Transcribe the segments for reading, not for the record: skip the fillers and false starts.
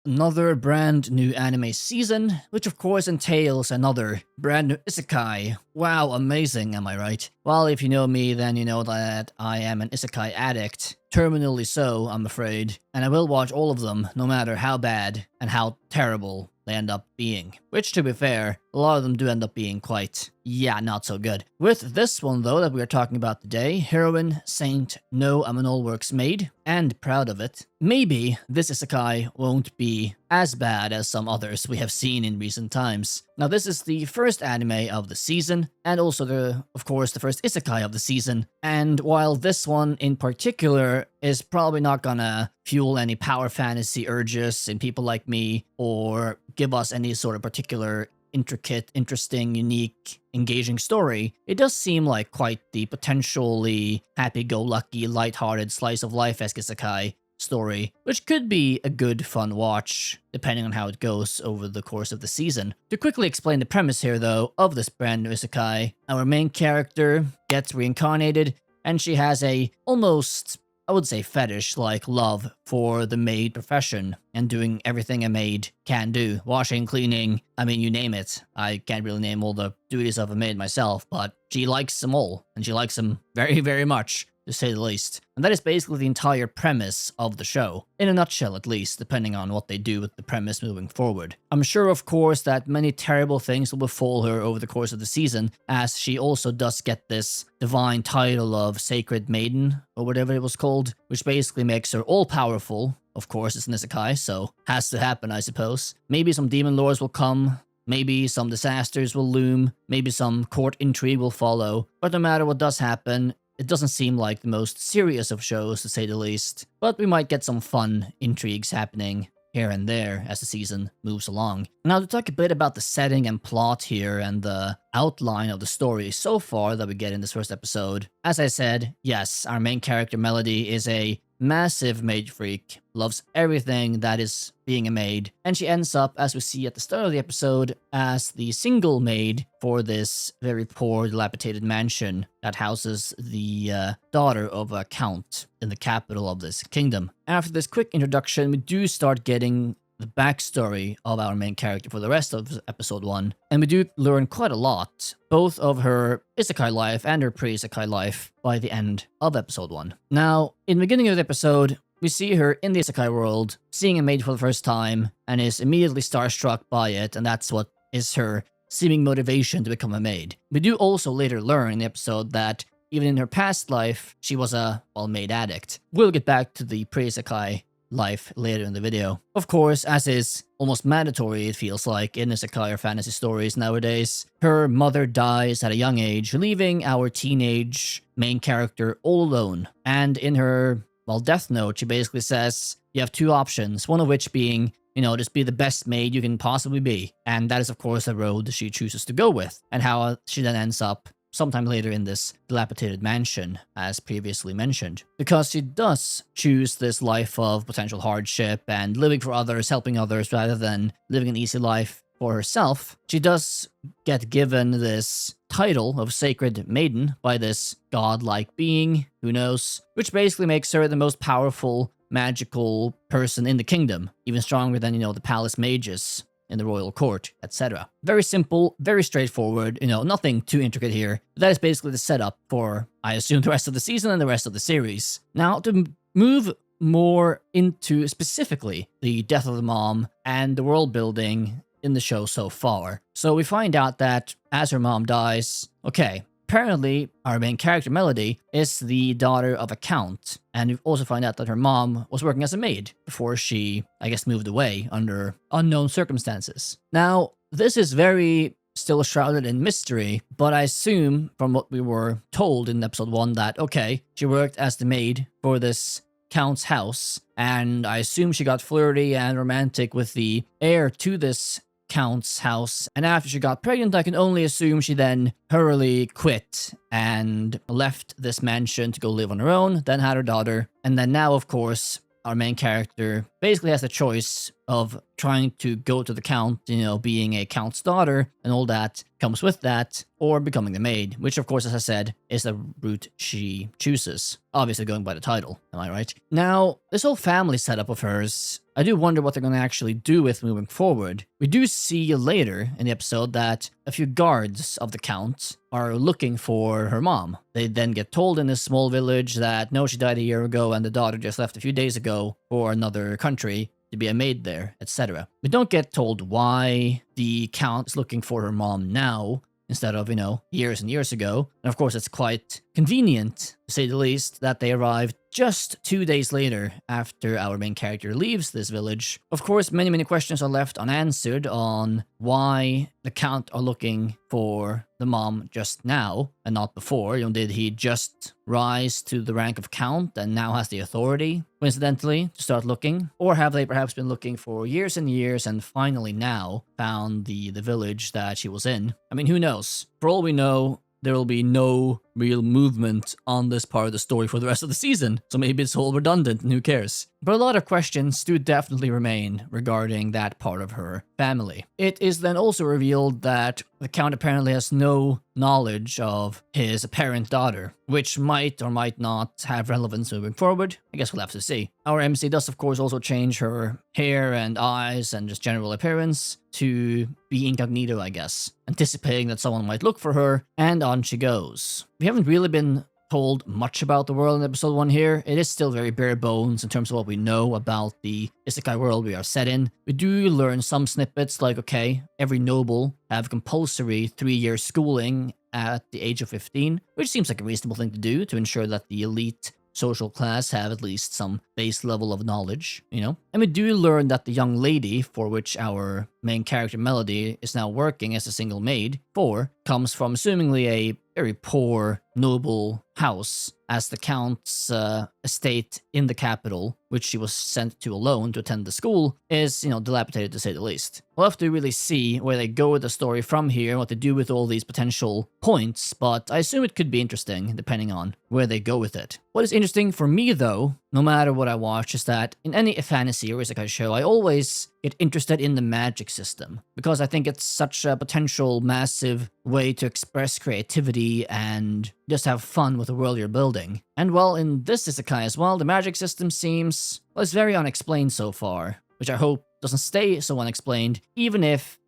another brand new anime season, which of course entails another brand new isekai. Wow, amazing, am I right? Well, if you know me, then you know that I am an isekai addict. Terminally so, I'm afraid. And I will watch all of them, no matter how bad and how terrible they end up being. Which, to be fair, a lot of them do end up being quite, not so good. With this one, though, that we are talking about today, Heroine, Saint, no, I'm an all-works maid, and proud of it. Maybe this isekai won't be as bad as some others we have seen in recent times. Now, this is the first anime of the season, and also of course, the first isekai of the season. And while this one in particular is probably not gonna fuel any power fantasy urges in people like me, or give us any sort of particular intricate, interesting, unique, engaging story, it does seem like quite the potentially happy-go-lucky, lighthearted slice-of-life-esque isekai story, which could be a good, fun watch, depending on how it goes over the course of the season. To quickly explain the premise here, though, of this brand new isekai, our main character gets reincarnated, and she has a almost, I would say, fetish-like love for the maid profession and doing everything a maid can do. Washing, cleaning, I mean, you name it. I can't really name all the duties of a maid myself, but she likes them all, and she likes them very, very much, to say the least. And that is basically the entire premise of the show. In a nutshell, at least, depending on what they do with the premise moving forward. I'm sure, of course, that many terrible things will befall her over the course of the season, as she also does get this divine title of Sacred Maiden, or whatever it was called, which basically makes her all-powerful. Of course, it's an isekai, so has to happen, I suppose. Maybe some demon lords will come, maybe some disasters will loom, maybe some court intrigue will follow, but no matter what does happen, it doesn't seem like the most serious of shows, to say the least, but we might get some fun intrigues happening here and there as the season moves along. Now, to talk a bit about the setting and plot here and the outline of the story so far that we get in this first episode. As I said, yes, our main character Melody is a massive maid freak, loves everything that is being a maid, and she ends up, as we see at the start of the episode, as the single maid for this very poor, dilapidated mansion that houses the daughter of a count in the capital of this kingdom. After this quick introduction, we do start getting the backstory of our main character for the rest of episode 1, and we do learn quite a lot, both of her isekai life and her pre-isekai life by the end of episode 1. Now, in the beginning of the episode, we see her in the isekai world, seeing a maid for the first time, and is immediately starstruck by it, and that's what is her seeming motivation to become a maid. We do also later learn in the episode that even in her past life, she was a, maid addict. We'll get back to the pre-isekai life later in the video. Of course, as is almost mandatory, it feels like, in isekai or fantasy stories nowadays, her mother dies at a young age, leaving our teenage main character all alone. And in her, death note, she basically says, you have two options, one of which being, just be the best maid you can possibly be. And that is, of course, the road she chooses to go with, and how she then ends up sometime later in this dilapidated mansion, as previously mentioned. Because she does choose this life of potential hardship and living for others, helping others, rather than living an easy life for herself, she does get given this title of Sacred Maiden by this godlike being, who knows, which basically makes her the most powerful, magical person in the kingdom, even stronger than, the palace mages in the royal court, etc. Very simple, very straightforward, nothing too intricate here. But that is basically the setup for, I assume, the rest of the season and the rest of the series. Now, to move more into specifically the death of the mom and the world building in the show so far. So we find out that as her mom dies, apparently, our main character, Melody, is the daughter of a count, and we also find out that her mom was working as a maid before she, moved away under unknown circumstances. Now, this is very still shrouded in mystery, but I assume from what we were told in episode 1 that, she worked as the maid for this count's house, and I assume she got flirty and romantic with the heir to this count's house, and after she got pregnant, I can only assume she then hurriedly quit and left this mansion to go live on her own, then had her daughter, and then now, of course, our main character basically has the choice of trying to go to the count, being a count's daughter, and all that comes with that, or becoming the maid, which, of course, as I said, is the route she chooses. Obviously going by the title, am I right? Now, this whole family setup of hers I do wonder what they're going to actually do with moving forward. We do see later in the episode that a few guards of the Count are looking for her mom. They then get told in this small village that no, she died a year ago and the daughter just left a few days ago for another country to be a maid there, etc. We don't get told why the Count is looking for her mom now instead of, years and years ago. And of course, it's quite convenient, to say the least, that they arrived just 2 days later after our main character leaves this village. Of course, many questions are left unanswered on why the Count are looking for the mom just now and not before. Did he just rise to the rank of Count and now has the authority, coincidentally, to start looking? Or have they perhaps been looking for years and years and finally now found the village that she was in? I mean, who knows? For all we know, there will be no real movement on this part of the story for the rest of the season, so maybe it's all redundant and who cares. But a lot of questions do definitely remain regarding that part of her family. It is then also revealed that the Count apparently has no knowledge of his apparent daughter, which might or might not have relevance moving forward. I guess we'll have to see. Our MC does of course also change her hair and eyes and just general appearance to be incognito, I guess, anticipating that someone might look for her, and on she goes. We haven't really been told much about the world in episode 1 here. It is still very bare bones in terms of what we know about the isekai world we are set in. We do learn some snippets like, okay, every noble have compulsory 3-year schooling at the age of 15, which seems like a reasonable thing to do to ensure that the elite social class have at least some base level of knowledge, And we do learn that the young lady for which our main character Melody is now working as a single maid for comes from assumingly a very poor noble house, as the Count's estate in the capital, which she was sent to alone to attend the school, is, dilapidated to say the least. We'll have to really see where they go with the story from here and what they do with all these potential points, but I assume it could be interesting depending on where they go with it. What is interesting for me though, no matter what I watch, is that in any fantasy or isekai show, I always get interested in the magic system, because I think it's such a potential massive way to express creativity and just have fun with the world you're building. And well, in this isekai as well, the magic system seems, it's very unexplained so far, which I hope doesn't stay so unexplained, even if,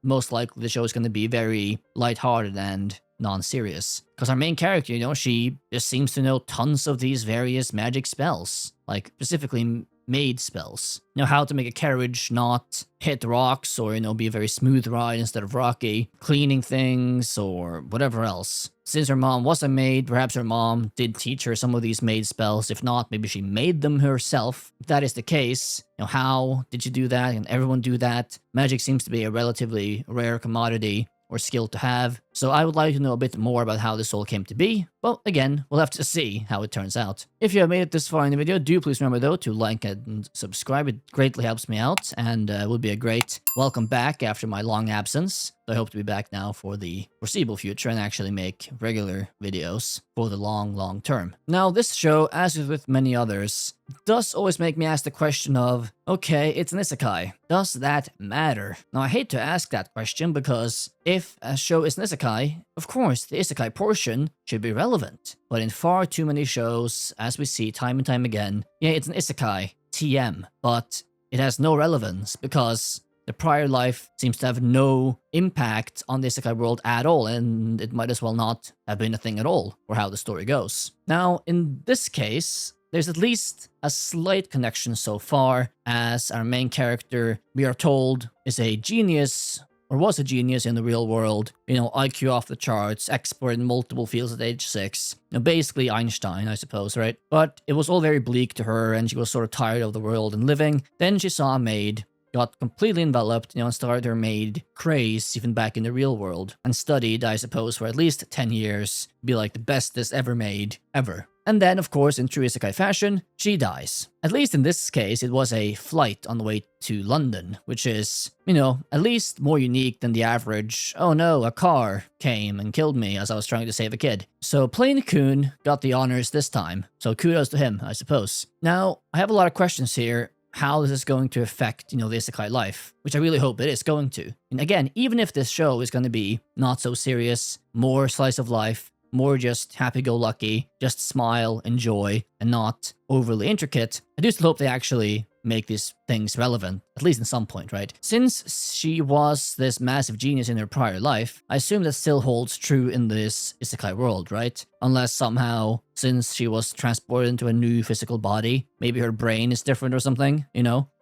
most likely the show is going to be very lighthearted and non-serious. Because our main character, she just seems to know tons of these various magic spells, like specifically Maid spells. How to make a carriage not hit rocks or, be a very smooth ride instead of rocky, cleaning things or whatever else. Since her mom was a maid, perhaps her mom did teach her some of these maid spells. If not, maybe she made them herself. If that is the case, how did she do that? Can everyone do that? Magic seems to be a relatively rare commodity or skill to have, so I would like to know a bit more about how this all came to be. Well, again, we'll have to see how it turns out. If you have made it this far in the video, do please remember though to like and subscribe. It greatly helps me out and would be a great welcome back after my long absence. I hope to be back now for the foreseeable future and actually make regular videos for the long term. Now, this show, as with many others, does always make me ask the question of, okay, it's an isekai. Does that matter? Now, I hate to ask that question because if a show is an isekai, of course, the isekai portion should be relevant. But in far too many shows, as we see time and time again, yeah, it's an isekai, TM, but it has no relevance because the prior life seems to have no impact on the isekai world at all, and it might as well not have been a thing at all for how the story goes. Now, in this case, there's at least a slight connection so far, as our main character, we are told, is a genius, or was a genius in the real world, IQ off the charts, expert in multiple fields at age 6. Basically Einstein, I suppose, right? But it was all very bleak to her, and she was sort of tired of the world and living. Then she saw a maid, got completely enveloped, and started her maid craze even back in the real world, and studied, I suppose, for at least 10 years, to be like the bestest ever made, ever. And then, of course, in true isekai fashion, she dies. At least in this case, it was a flight on the way to London, which is, at least more unique than the average, oh no, a car came and killed me as I was trying to save a kid. So Plain Kun got the honors this time, so kudos to him, I suppose. Now, I have a lot of questions here. How this is going to affect, the isekai life, which I really hope it is going to. And again, even if this show is going to be not so serious, more slice of life, more just happy-go-lucky, just smile, enjoy, and not overly intricate, I do still hope they actually make these things relevant, at least in some point, right? Since she was this massive genius in her prior life, I assume that still holds true in this isekai world, right? Unless somehow, since she was transported into a new physical body, maybe her brain is different or something,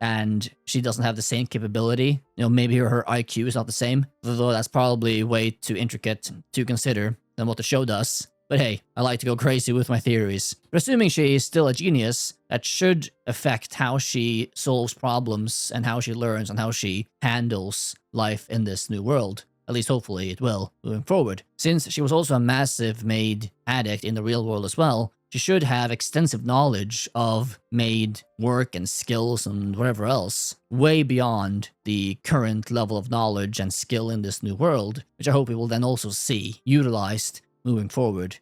and she doesn't have the same capability. Maybe her IQ is not the same, though that's probably way too intricate to consider than what the show does. But hey, I like to go crazy with my theories. But assuming she is still a genius, that should affect how she solves problems and how she learns and how she handles life in this new world. At least hopefully it will, moving forward. Since she was also a massive Maid addict in the real world as well, she should have extensive knowledge of Maid work and skills and whatever else, way beyond the current level of knowledge and skill in this new world, which I hope we will then also see utilized moving forward,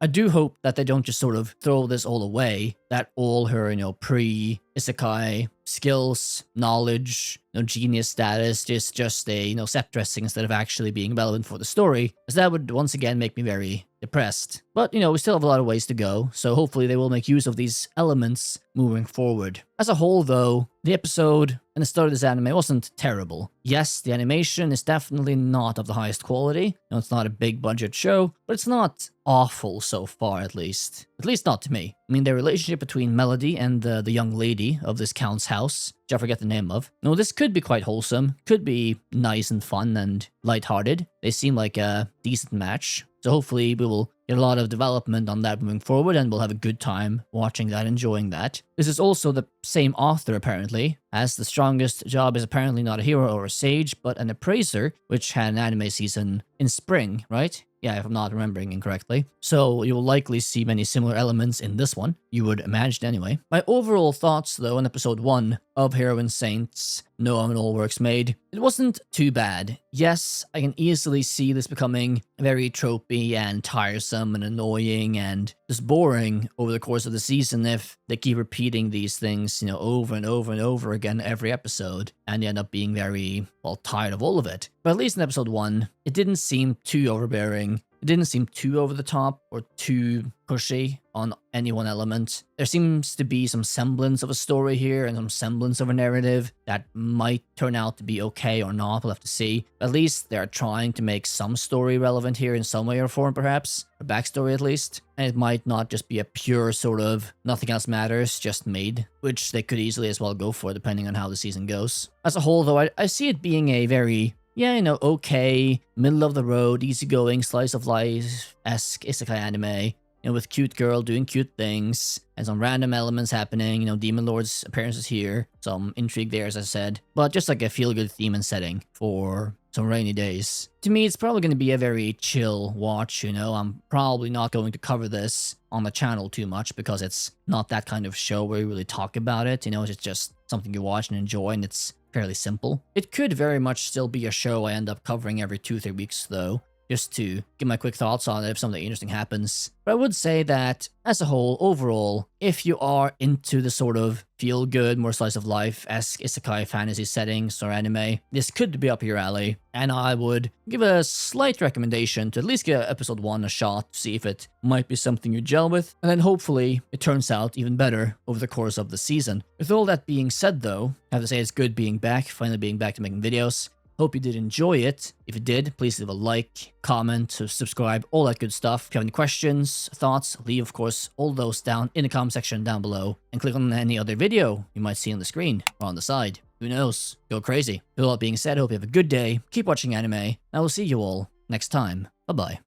I do hope that they don't just sort of throw this all away, that all her, pre-isekai skills, knowledge, genius status is just a, set dressing instead of actually being relevant for the story, as that would once again make me very depressed. But, we still have a lot of ways to go, so hopefully they will make use of these elements moving forward. As a whole, though, the episode and the start of this anime wasn't terrible. Yes, the animation is definitely not of the highest quality. It's not a big budget show, but it's not awful so far, at least. At least not to me. I mean, the relationship between Melody and the young lady of this count's house, which I forget the name of. This could be quite wholesome, could be nice and fun and lighthearted. They seem like a decent match. So hopefully we will get a lot of development on that moving forward, and we'll have a good time watching that, enjoying that. This is also the same author, apparently, as the strongest job is apparently not a hero or a sage, but an appraiser, which had an anime season in spring, right? Yeah, if I'm not remembering incorrectly. So you will likely see many similar elements in this one, you would imagine anyway. My overall thoughts, though, on episode 1 of Heroine Saints, Noam and All Works Made, it wasn't too bad. Yes, I can easily see this becoming very tropey and tiresome and annoying and just boring over the course of the season if they keep repeating these things, over and over and over again every episode, and you end up being very, tired of all of it. But at least in episode 1, it didn't seem too overbearing. It didn't seem too over the top or too pushy on any one element. There seems to be some semblance of a story here and some semblance of a narrative that might turn out to be okay or not, we'll have to see. At least they're trying to make some story relevant here in some way or form, perhaps. A backstory at least. And it might not just be a pure sort of nothing else matters, just Maid, which they could easily as well go for depending on how the season goes. As a whole though, I see it being a very okay, middle of the road, easygoing, slice of life-esque isekai anime, with cute girl doing cute things, and some random elements happening, Demon Lord's appearances here, some intrigue there as I said, but just like a feel-good theme and setting for some rainy days. To me, it's probably going to be a very chill watch, I'm probably not going to cover this on the channel too much because it's not that kind of show where you really talk about it, it's just something you watch and enjoy, and it's fairly simple. It could very much still be a show I end up covering every 2-3 weeks though, just to give my quick thoughts on it if something interesting happens. But I would say that, as a whole, overall, if you are into the sort of feel-good, more slice-of-life-esque isekai fantasy settings or anime, this could be up your alley, and I would give a slight recommendation to at least give episode 1 a shot to see if it might be something you gel with, and then hopefully it turns out even better over the course of the season. With all that being said though, I have to say it's good being back, finally being back to making videos. Hope you did enjoy it. If you did, please leave a like, comment, subscribe, all that good stuff. If you have any questions, thoughts, leave, of course, all those down in the comment section down below. And click on any other video you might see on the screen or on the side. Who knows? Go crazy. With all that being said, I hope you have a good day. Keep watching anime. And I will see you all next time. Bye-bye.